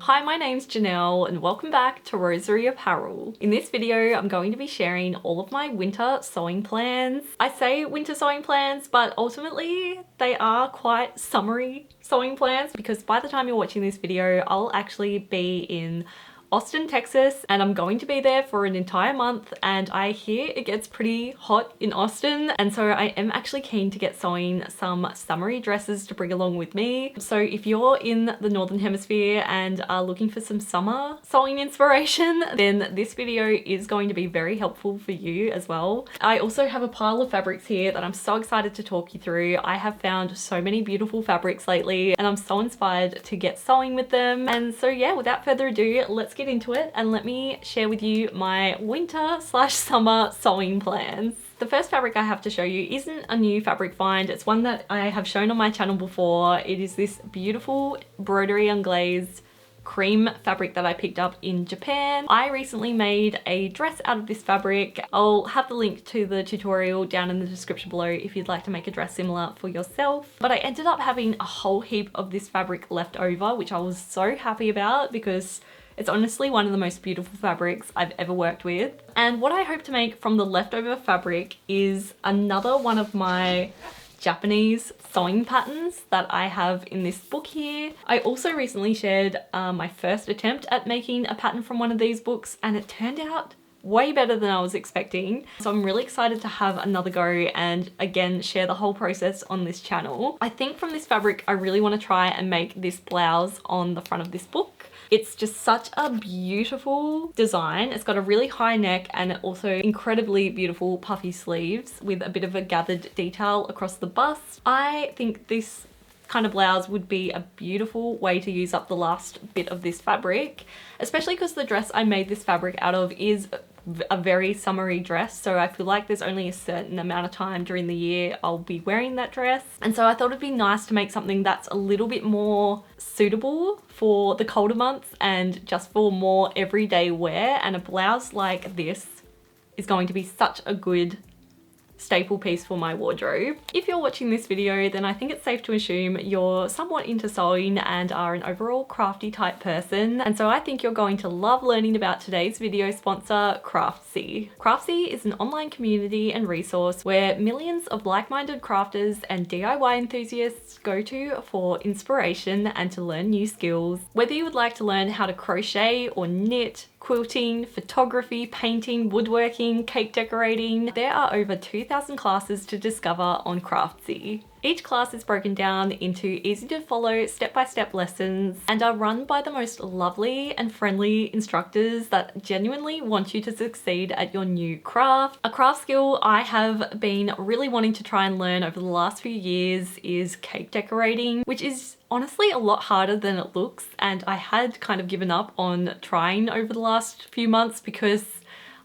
Hi, my name's Janelle and welcome back to Rosery Apparel. In this video, I'm going to be sharing all of my winter sewing plans. I say winter sewing plans, but ultimately they are quite summery sewing plans because by the time you're watching this video, I'll actually be in Austin, Texas, and I'm going to be there for an entire month, and I hear it gets pretty hot in Austin, and so I am actually keen to get sewing some summery dresses to bring along with me. So if you're in the Northern Hemisphere and are looking for some summer sewing inspiration, then this video is going to be very helpful for you as well. I also have a pile of fabrics here that I'm so excited to talk you through. I have found so many beautiful fabrics lately and I'm so inspired to get sewing with them. And so yeah, without further ado, let's get into it and let me share with you my winter/summer sewing plans. The first fabric I have to show you isn't a new fabric find. It's one that I have shown on my channel before. It is this beautiful broderie anglais cream fabric that I picked up in Japan. I recently made a dress out of this fabric. I'll have the link to the tutorial down in the description below if you'd like to make a dress similar for yourself. But I ended up having a whole heap of this fabric left over, which I was so happy about because it's honestly one of the most beautiful fabrics I've ever worked with. And what I hope to make from the leftover fabric is another one of my Japanese sewing patterns that I have in this book here. I also recently shared my first attempt at making a pattern from one of these books, and it turned out way better than I was expecting. So I'm really excited to have another go and again share the whole process on this channel. I think from this fabric I really want to try and make this blouse on the front of this book. It's just such a beautiful design. It's got a really high neck and also incredibly beautiful puffy sleeves with a bit of a gathered detail across the bust. I think this kind of blouse would be a beautiful way to use up the last bit of this fabric, especially because the dress I made this fabric out of is a very summery dress, so I feel like there's only a certain amount of time during the year I'll be wearing that dress, and so I thought it'd be nice to make something that's a little bit more suitable for the colder months and just for more everyday wear, and a blouse like this is going to be such a good staple piece for my wardrobe. If you're watching this video, then I think it's safe to assume you're somewhat into sewing and are an overall crafty type person, and so I think you're going to love learning about today's video sponsor, Craftsy. Craftsy is an online community and resource where millions of like-minded crafters and DIY enthusiasts go to for inspiration and to learn new skills. Whether you would like to learn how to crochet or knit, quilting, photography, painting, woodworking, cake decorating, there are over 2,000 classes to discover on Craftsy. Each class is broken down into easy to follow step-by-step lessons and are run by the most lovely and friendly instructors that genuinely want you to succeed at your new craft. A craft skill I have been really wanting to try and learn over the last few years is cake decorating, which is honestly a lot harder than it looks, and I had kind of given up on trying over the last few months because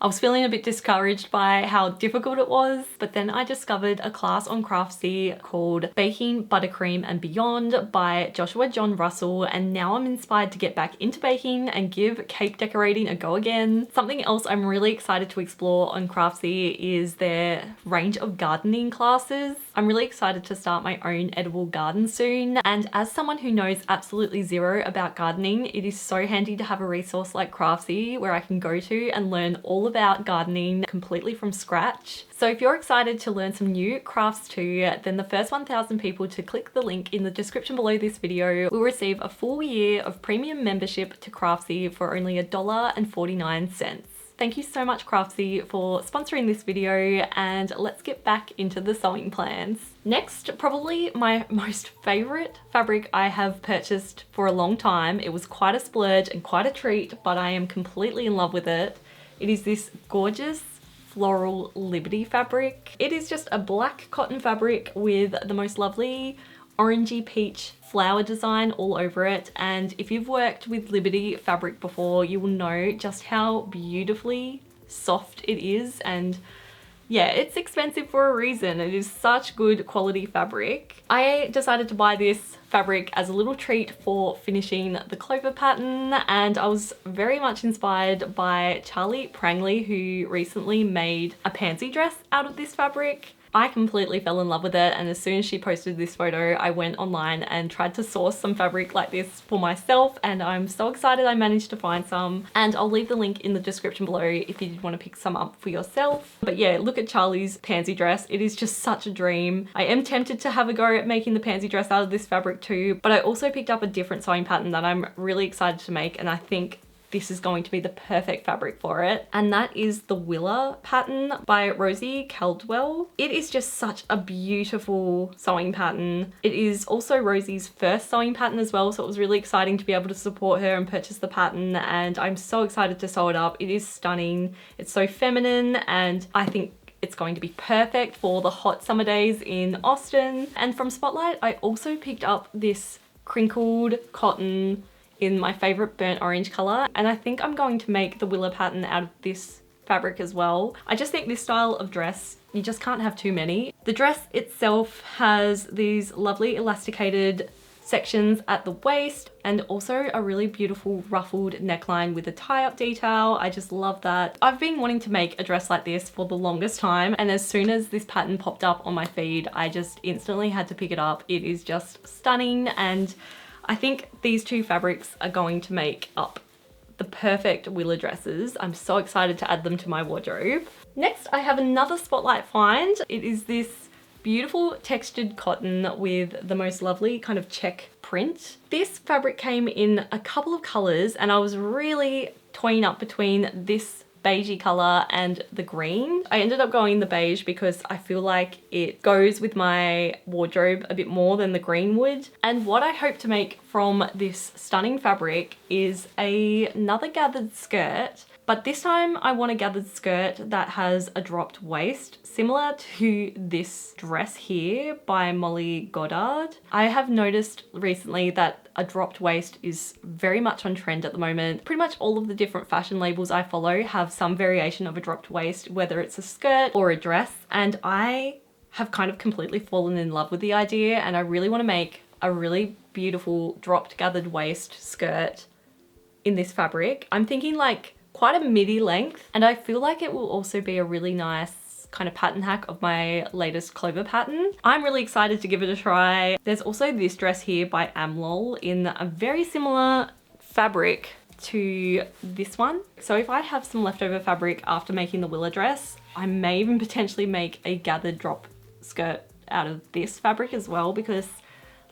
I was feeling a bit discouraged by how difficult it was, but then I discovered a class on Craftsy called Baking, Buttercream and Beyond by Joshua John Russell, and now I'm inspired to get back into baking and give cake decorating a go again. Something else I'm really excited to explore on Craftsy is their range of gardening classes. I'm really excited to start my own edible garden soon, and as someone who knows absolutely zero about gardening, it is so handy to have a resource like Craftsy where I can go to and learn all about gardening completely from scratch. So if you're excited to learn some new crafts too, then the first 1,000 people to click the link in the description below this video will receive a full year of premium membership to Craftsy for only $1.49. Thank you so much, Craftsy, for sponsoring this video, and let's get back into the sewing plans. Next, probably my most favorite fabric I have purchased for a long time. It was quite a splurge and quite a treat, but I am completely in love with it. It is this gorgeous Floral Liberty fabric. It is just a black cotton fabric with the most lovely orangey peach flower design all over it, and if you've worked with Liberty fabric before, you will know just how beautifully soft it is and yeah, it's expensive for a reason. It is such good quality fabric. I decided to buy this fabric as a little treat for finishing the clover pattern, and I was very much inspired by Charlie Prangley, who recently made a pansy dress out of this fabric. I completely fell in love with it, and as soon as she posted this photo, I went online and tried to source some fabric like this for myself, and I'm so excited I managed to find some. And I'll leave the link in the description below if you did want to pick some up for yourself. But yeah, look at Charlie's pansy dress. It is just such a dream. I am tempted to have a go at making the pansy dress out of this fabric too, but I also picked up a different sewing pattern that I'm really excited to make, and I think this is going to be the perfect fabric for it. And that is the Willow pattern by Rosie Caldwell. It is just such a beautiful sewing pattern. It is also Rosie's first sewing pattern as well, so it was really exciting to be able to support her and purchase the pattern, and I'm so excited to sew it up. It is stunning. It's so feminine, and I think it's going to be perfect for the hot summer days in Austin. And from Spotlight, I also picked up this crinkled cotton in my favorite burnt orange color, and I think I'm going to make the Willow pattern out of this fabric as well. I just think this style of dress, you just can't have too many. The dress itself has these lovely elasticated sections at the waist, and also a really beautiful ruffled neckline with a tie-up detail. I just love that. I've been wanting to make a dress like this for the longest time, and as soon as this pattern popped up on my feed, I just instantly had to pick it up. It is just stunning, and I think these two fabrics are going to make up the perfect Willow dresses. I'm so excited to add them to my wardrobe. Next, I have another Spotlight find. It is this beautiful textured cotton with the most lovely kind of check print. This fabric came in a couple of colors, and I was really toying up between this beigey color and the green. I ended up going the beige because I feel like it goes with my wardrobe a bit more than the green would. And what I hope to make from this stunning fabric is another gathered skirt, but this time I want a gathered skirt that has a dropped waist, similar to this dress here by Molly Goddard. I have noticed recently that a dropped waist is very much on trend at the moment. Pretty much all of the different fashion labels I follow have some variation of a dropped waist, whether it's a skirt or a dress, and I have kind of completely fallen in love with the idea, and I really want to make a really beautiful dropped gathered waist skirt in this fabric. I'm thinking like quite a midi length, and I feel like it will also be a really nice kind of pattern hack of my latest clover pattern. I'm really excited to give it a try. There's also this dress here by Amlol in a very similar fabric to this one. So if I have some leftover fabric after making the Willow dress, I may even potentially make a gathered drop skirt out of this fabric as well, because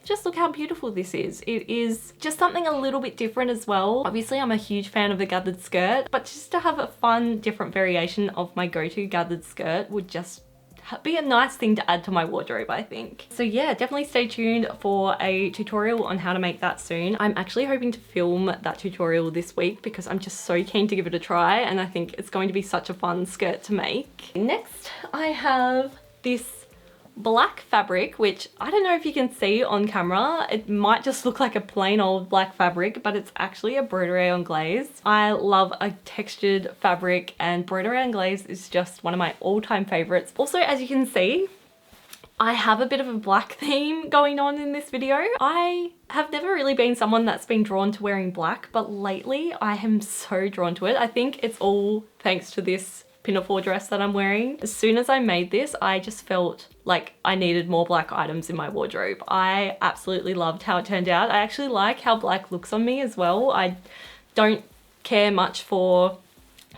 just look how beautiful this is. It is just something a little bit different as well. Obviously, I'm a huge fan of the gathered skirt, but just to have a fun, different variation of my go-to gathered skirt would just be a nice thing to add to my wardrobe, I think. So yeah, definitely stay tuned for a tutorial on how to make that soon. I'm actually hoping to film that tutorial this week because I'm just so keen to give it a try, and I think it's going to be such a fun skirt to make. Next, I have this black fabric, which I don't know if you can see on camera. It might just look like a plain old black fabric, but it's actually a broderie anglaise. I love a textured fabric, and broderie anglaise is just one of my all-time favorites. Also, as you can see, I have a bit of a black theme going on in this video. I have never really been someone that's been drawn to wearing black, but lately I am so drawn to it. I think it's all thanks to this pinafore dress that I'm wearing. As soon as I made this, I just felt like I needed more black items in my wardrobe. I absolutely loved how it turned out. I actually like how black looks on me as well. I don't care much for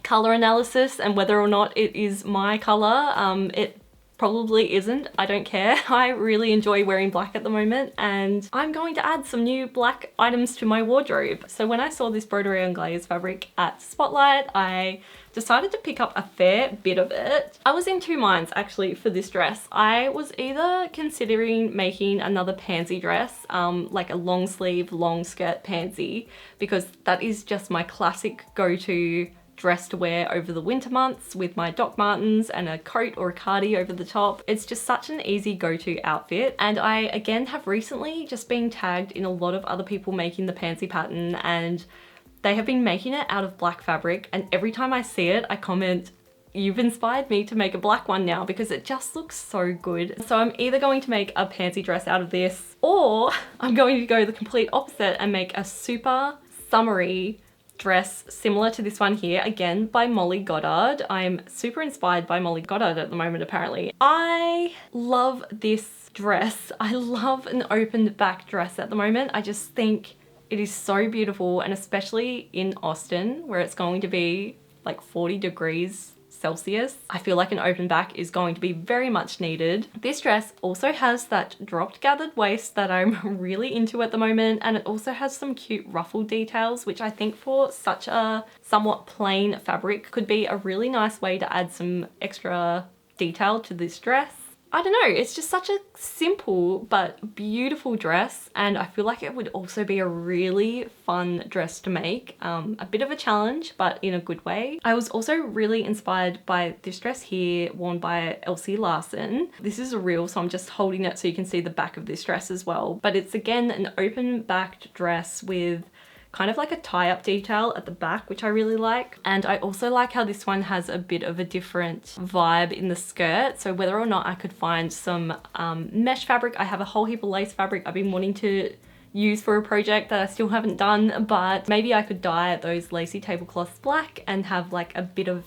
color analysis and whether or not it is my color. It probably isn't. I don't care. I really enjoy wearing black at the moment, and I'm going to add some new black items to my wardrobe. So when I saw this broderie anglaise fabric at Spotlight, I decided to pick up a fair bit of it. I was in two minds actually for this dress. I was either considering making another pansy dress, like a long sleeve, long skirt pansy, because that is just my classic go-to dress to wear over the winter months with my Doc Martens and a coat or a cardi over the top. It's just such an easy go-to outfit, and I again have recently just been tagged in a lot of other people making the pansy pattern, and they have been making it out of black fabric, and every time I see it I comment, you've inspired me to make a black one now because it just looks so good. So I'm either going to make a pansy dress out of this, or I'm going to go the complete opposite and make a super summery dress similar to this one here, again by Molly Goddard. I'm super inspired by Molly Goddard at the moment, apparently. I love this dress. I love an opened back dress at the moment. I just think it is so beautiful, and especially in Austin where it's going to be like 40 degrees Celsius. I feel like an open back is going to be very much needed. This dress also has that dropped gathered waist that I'm really into at the moment, and it also has some cute ruffle details, which I think for such a somewhat plain fabric could be a really nice way to add some extra detail to this dress. I don't know, it's just such a simple but beautiful dress, and I feel like it would also be a really fun dress to make. A bit of a challenge, but in a good way. I was also really inspired by this dress here, worn by Elsie Larson. This is a reel, so I'm just holding it so you can see the back of this dress as well. But it's again an open backed dress with kind of like a tie-up detail at the back, which I really like. And I also like how this one has a bit of a different vibe in the skirt. So whether or not I could find some mesh fabric, I have a whole heap of lace fabric I've been wanting to use for a project that I still haven't done, but maybe I could dye those lacy tablecloths black and have like a bit of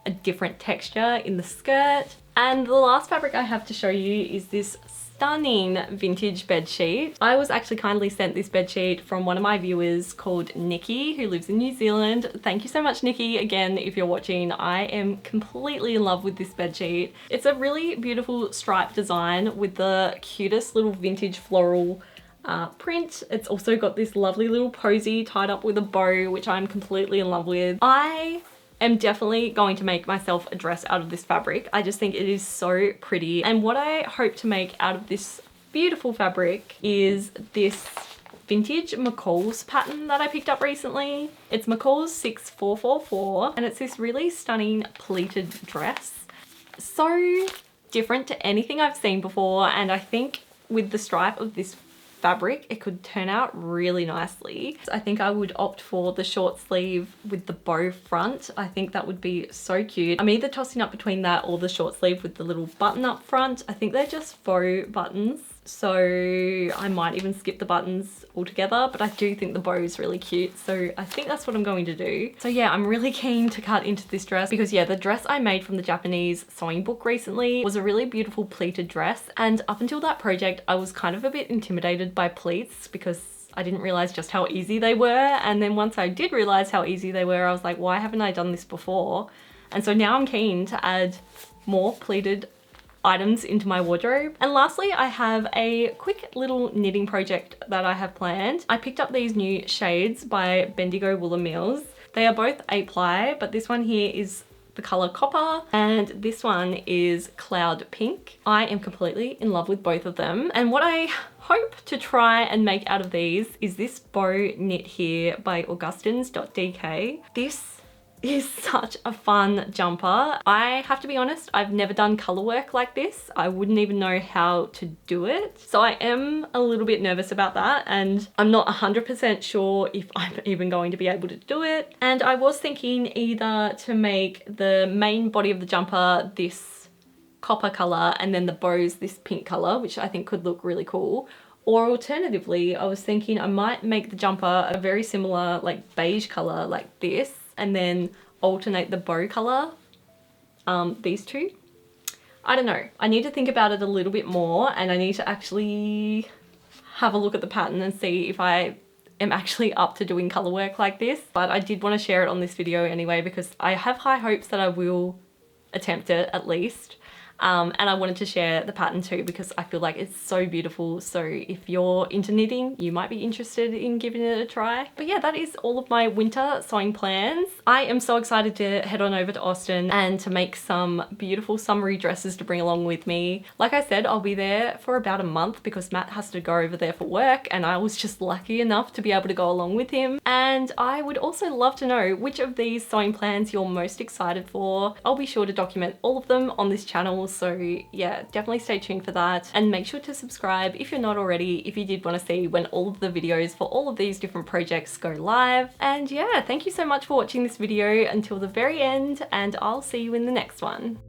a different texture in the skirt. And the last fabric I have to show you is this stunning vintage bedsheet. I was actually kindly sent this bedsheet from one of my viewers called Nikki, who lives in New Zealand. Thank you so much, Nikki. Again, if you're watching, I am completely in love with this bedsheet. It's a really beautiful stripe design with the cutest little vintage floral print. It's also got this lovely little posy tied up with a bow, which I'm completely in love with. I am definitely going to make myself a dress out of this fabric. I just think it is so pretty. And what I hope to make out of this beautiful fabric is this vintage McCall's pattern that I picked up recently. It's McCall's 6444, and it's this really stunning pleated dress. So different to anything I've seen before, and I think with the stripe of this fabric it could turn out really nicely. I think I would opt for the short sleeve with the bow front. I think that would be so cute. I'm either tossing up between that or the short sleeve with the little button up front. I think they're just faux buttons, so I might even skip the buttons altogether, but I do think the bow is really cute, so I think that's what I'm going to do. So yeah, I'm really keen to cut into this dress because yeah, the dress I made from the Japanese sewing book recently was a really beautiful pleated dress, and up until that project I was kind of a bit intimidated by pleats because I didn't realize just how easy they were, and then once I did realize how easy they were, I was like, why haven't I done this before? And so now I'm keen to add more pleated items into my wardrobe. And lastly, I have a quick little knitting project that I have planned. I picked up these new shades by Bendigo Wooler Mills. They are both 8-ply, but this one here is the color copper and this one is cloud pink. I am completely in love with both of them, and what I hope to try and make out of these is this bow knit here by augustins.dk. This is such a fun jumper. I have to be honest, I've never done color work like this. I wouldn't even know how to do it. So I am a little bit nervous about that, and I'm not 100% sure if I'm even going to be able to do it. And I was thinking either to make the main body of the jumper this copper color and then the bows this pink color, which I think could look really cool. Or alternatively, I was thinking I might make the jumper a very similar like beige color like this, and then alternate the bow color, these two. I don't know. I need to think about it a little bit more, and I need to actually have a look at the pattern and see if I am actually up to doing color work like this. But I did want to share it on this video anyway because I have high hopes that I will attempt it at least. And I wanted to share the pattern too because I feel like it's so beautiful. So if you're into knitting, you might be interested in giving it a try. But yeah, that is all of my winter sewing plans. I am so excited to head on over to Austin and to make some beautiful summery dresses to bring along with me. Like I said, I'll be there for about a month because Matt has to go over there for work, and I was just lucky enough to be able to go along with him. And I would also love to know which of these sewing plans you're most excited for. I'll be sure to document all of them on this channel So yeah, definitely stay tuned for that, and make sure to subscribe if you're not already, if you did want to see when all of the videos for all of these different projects go live. And yeah, thank you so much for watching this video until the very end, and I'll see you in the next one.